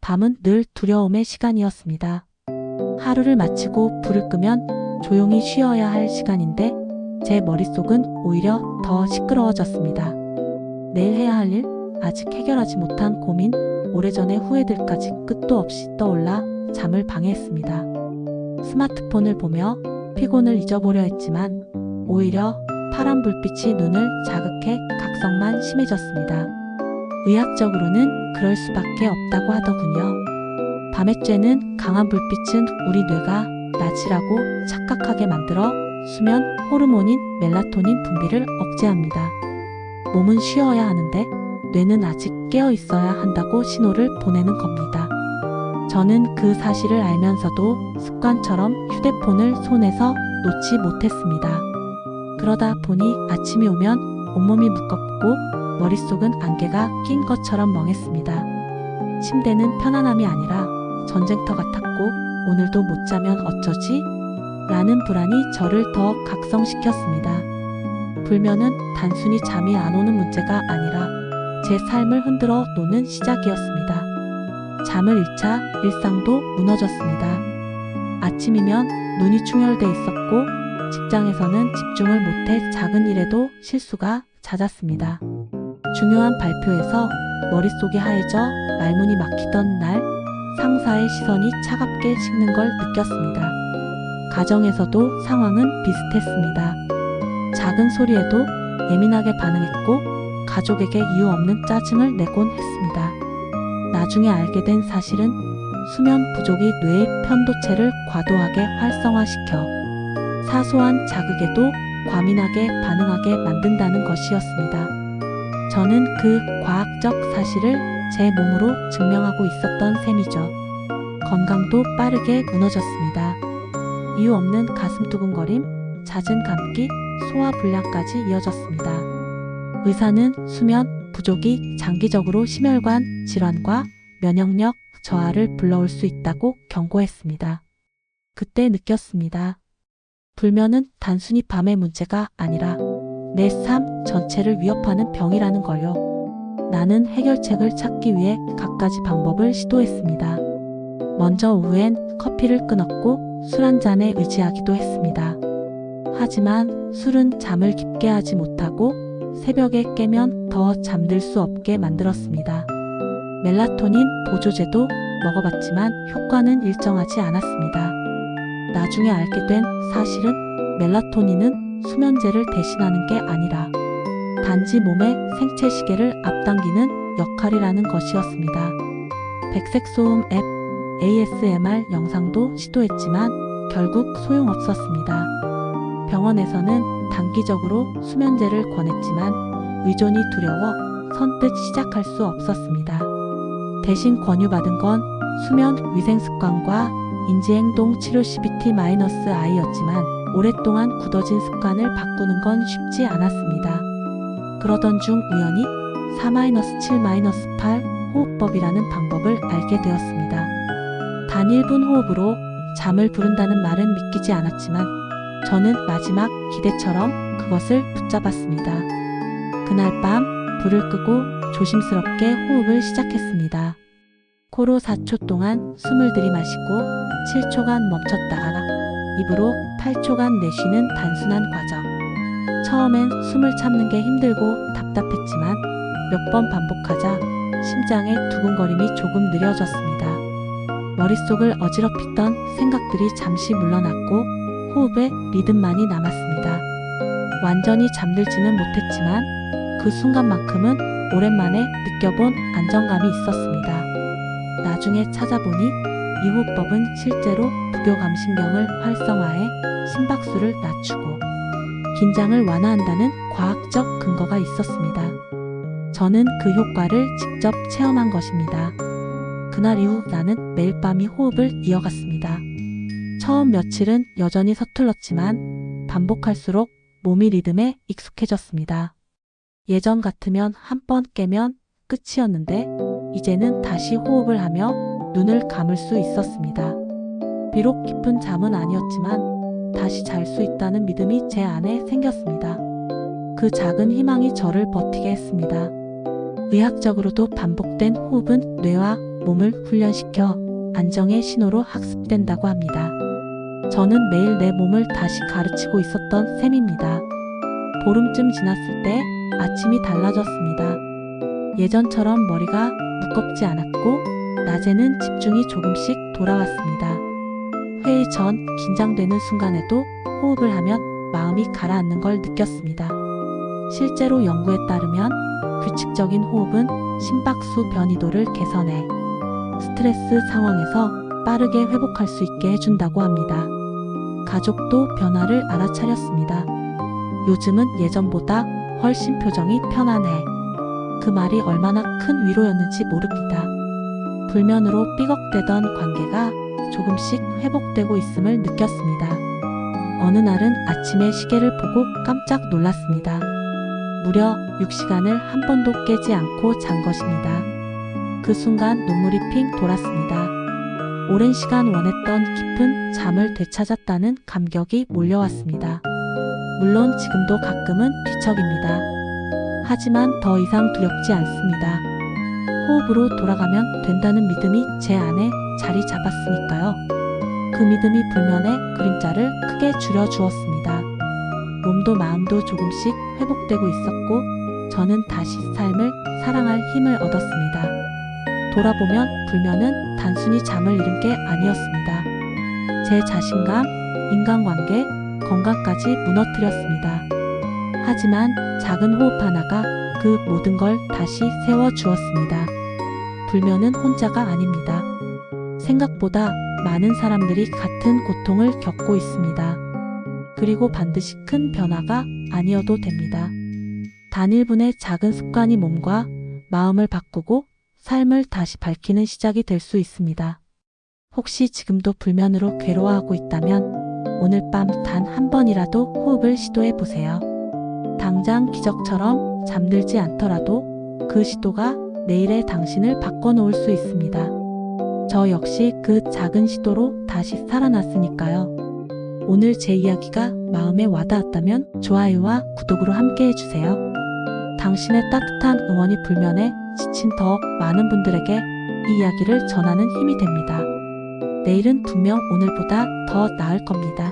밤은 늘 두려움의 시간이었습니다. 하루를 마치고 불을 끄면 조용히 쉬어야 할 시간인데 제 머릿속은 오히려 더 시끄러워졌습니다. 내일 해야 할 일, 아직 해결하지 못한 고민, 오래전의 후회들까지 끝도 없이 떠올라 잠을 방해했습니다. 스마트폰을 보며 피곤을 잊어보려 했지만 오히려 파란 불빛이 눈을 자극해 각성만 심해졌습니다. 의학적으로는 그럴 수밖에 없다고 하더군요. 밤의 쬐는 강한 불빛은 우리 뇌가 낮이라고 착각하게 만들어 수면 호르몬인 멜라토닌 분비를 억제합니다. 몸은 쉬어야 하는데 뇌는 아직 깨어 있어야 한다고 신호를 보내는 겁니다. 저는 그 사실을 알면서도 습관처럼 휴대폰을 손에서 놓지 못했습니다. 그러다 보니 아침이 오면 온몸이 무겁고 머릿속은 안개가 낀 것처럼 멍했습니다. 침대는 편안함이 아니라 전쟁터 같았고 오늘도 못 자면 어쩌지? 라는 불안이 저를 더 각성시켰습니다. 불면은 단순히 잠이 안 오는 문제가 아니라 제 삶을 흔들어 놓는 시작이었습니다. 잠을 잃자 일상도 무너졌습니다. 아침이면 눈이 충혈돼 있었고 직장에서는 집중을 못해 작은 일에도 실수가 잦았습니다. 중요한 발표에서 머릿속이 하얘져 말문이 막히던 날 상사의 시선이 차갑게 식는 걸 느꼈습니다. 가정에서도 상황은 비슷했습니다. 작은 소리에도 예민하게 반응했고 가족에게 이유 없는 짜증을 내곤 했습니다. 나중에 알게 된 사실은 수면 부족이 뇌의 편도체를 과도하게 활성화시켜 사소한 자극에도 과민하게 반응하게 만든다는 것이었습니다. 저는 그 과학적 사실을 제 몸으로 증명하고 있었던 셈이죠. 건강도 빠르게 무너졌습니다. 이유 없는 가슴 두근거림, 잦은 감기, 소화불량까지 이어졌습니다. 의사는 수면 부족이 장기적으로 심혈관 질환과 면역력 저하를 불러올 수 있다고 경고했습니다. 그때 느꼈습니다. 불면은 단순히 밤의 문제가 아니라 내 삶 전체를 위협하는 병이라는 걸요. 나는 해결책을 찾기 위해 갖가지 방법을 시도했습니다. 먼저 오후엔 커피를 끊었고 술 한 잔에 의지하기도 했습니다. 하지만 술은 잠을 깊게 하지 못하고 새벽에 깨면 더 잠들 수 없게 만들었습니다. 멜라토닌 보조제도 먹어봤지만 효과는 일정하지 않았습니다. 나중에 알게 된 사실은 멜라토닌은 수면제를 대신하는 게 아니라 단지 몸의 생체 시계를 앞당기는 역할이라는 것이었습니다. 백색 소음 앱, ASMR 영상도 시도했지만 결국 소용없었습니다. 병원에서는 단기적으로 수면제를 권했지만 의존이 두려워 선뜻 시작할 수 없었습니다. 대신 권유받은 건 수면 위생 습관과 인지행동 치료 CBT-I였지만 오랫동안 굳어진 습관을 바꾸는 건 쉽지 않았습니다. 그러던 중 우연히 4-7-8 호흡법이라는 방법을 알게 되었습니다. 단 1분 호흡으로 잠을 부른다는 말은 믿기지 않았지만 저는 마지막 기대처럼 그것을 붙잡았습니다. 그날 밤 불을 끄고 조심스럽게 호흡을 시작했습니다. 코로 4초 동안 숨을 들이마시고 7초간 멈췄다가 입으로 8초간 내쉬는 단순한 과정. 처음엔 숨을 참는 게 힘들고 답답했지만 몇 번 반복하자 심장의 두근거림이 조금 느려졌습니다. 머릿속을 어지럽히던 생각들이 잠시 물러났고 호흡의 리듬만이 남았습니다. 완전히 잠들지는 못했지만 그 순간만큼은 오랜만에 느껴본 안정감이 있었습니다. 나중에 찾아보니 이 호흡법은 실제로 부교감신경을 활성화해 심박수를 낮추고 긴장을 완화한다는 과학적 근거가 있었습니다. 저는 그 효과를 직접 체험한 것입니다. 그날 이후 나는 매일 밤이 호흡을 이어갔습니다. 처음 며칠은 여전히 서툴렀지만 반복할수록 몸이 리듬에 익숙해졌습니다. 예전 같으면 한 번 깨면 끝이었는데 이제는 다시 호흡을 하며 눈을 감을 수 있었습니다. 비록 깊은 잠은 아니었지만 다시 잘 수 있다는 믿음이 제 안에 생겼습니다. 그 작은 희망이 저를 버티게 했습니다. 의학적으로도 반복된 호흡은 뇌와 몸을 훈련시켜 안정의 신호로 학습된다고 합니다. 저는 매일 내 몸을 다시 가르치고 있었던 셈입니다. 보름쯤 지났을 때 아침이 달라졌습니다. 예전처럼 머리가 무겁지 않았고 낮에는 집중이 조금씩 돌아왔습니다. 회의 전 긴장되는 순간에도 호흡을 하면 마음이 가라앉는 걸 느꼈습니다. 실제로 연구에 따르면 규칙적인 호흡은 심박수 변이도를 개선해 스트레스 상황에서 빠르게 회복할 수 있게 해준다고 합니다. 가족도 변화를 알아차렸습니다. 요즘은 예전보다 훨씬 표정이 편안해. 그 말이 얼마나 큰 위로였는지 모릅니다. 불면으로 삐걱대던 관계가 조금씩 회복되고 있음을 느꼈습니다. 어느 날은 아침에 시계를 보고 깜짝 놀랐습니다. 무려 6시간을 한 번도 깨지 않고 잔 것입니다. 그 순간 눈물이 핑 돌았습니다. 오랜 시간 원했던 깊은 잠을 되찾았다는 감격이 몰려왔습니다. 물론 지금도 가끔은 뒤척입니다. 하지만 더 이상 두렵지 않습니다. 호흡으로 돌아가면 된다는 믿음이 제 안에 자리 잡았으니까요. 그 믿음이 불면의 그림자를 크게 줄여주었습니다. 몸도 마음도 조금씩 회복되고 있었고 저는 다시 삶을 사랑할 힘을 얻었습니다. 돌아보면 불면은 단순히 잠을 잃은 게 아니었습니다. 제 자신감, 인간관계, 건강까지 무너뜨렸습니다. 하지만 작은 호흡 하나가 그 모든 걸 다시 세워주었습니다. 불면은 혼자가 아닙니다. 생각보다 많은 사람들이 같은 고통을 겪고 있습니다. 그리고 반드시 큰 변화가 아니어도 됩니다. 단 1분의 작은 습관이 몸과 마음을 바꾸고 삶을 다시 밝히는 시작이 될 수 있습니다. 혹시 지금도 불면으로 괴로워하고 있다면 오늘 밤 단 한 번이라도 호흡을 시도해 보세요. 당장 기적처럼 잠들지 않더라도 그 시도가 내일의 당신을 바꿔놓을 수 있습니다. 저 역시 그 작은 시도로 다시 살아났으니까요. 오늘 제 이야기가 마음에 와닿았다면 좋아요와 구독으로 함께 해주세요. 당신의 따뜻한 응원이 불면에 지친 더 많은 분들에게 이 이야기를 전하는 힘이 됩니다. 내일은 분명 오늘보다 더 나을 겁니다.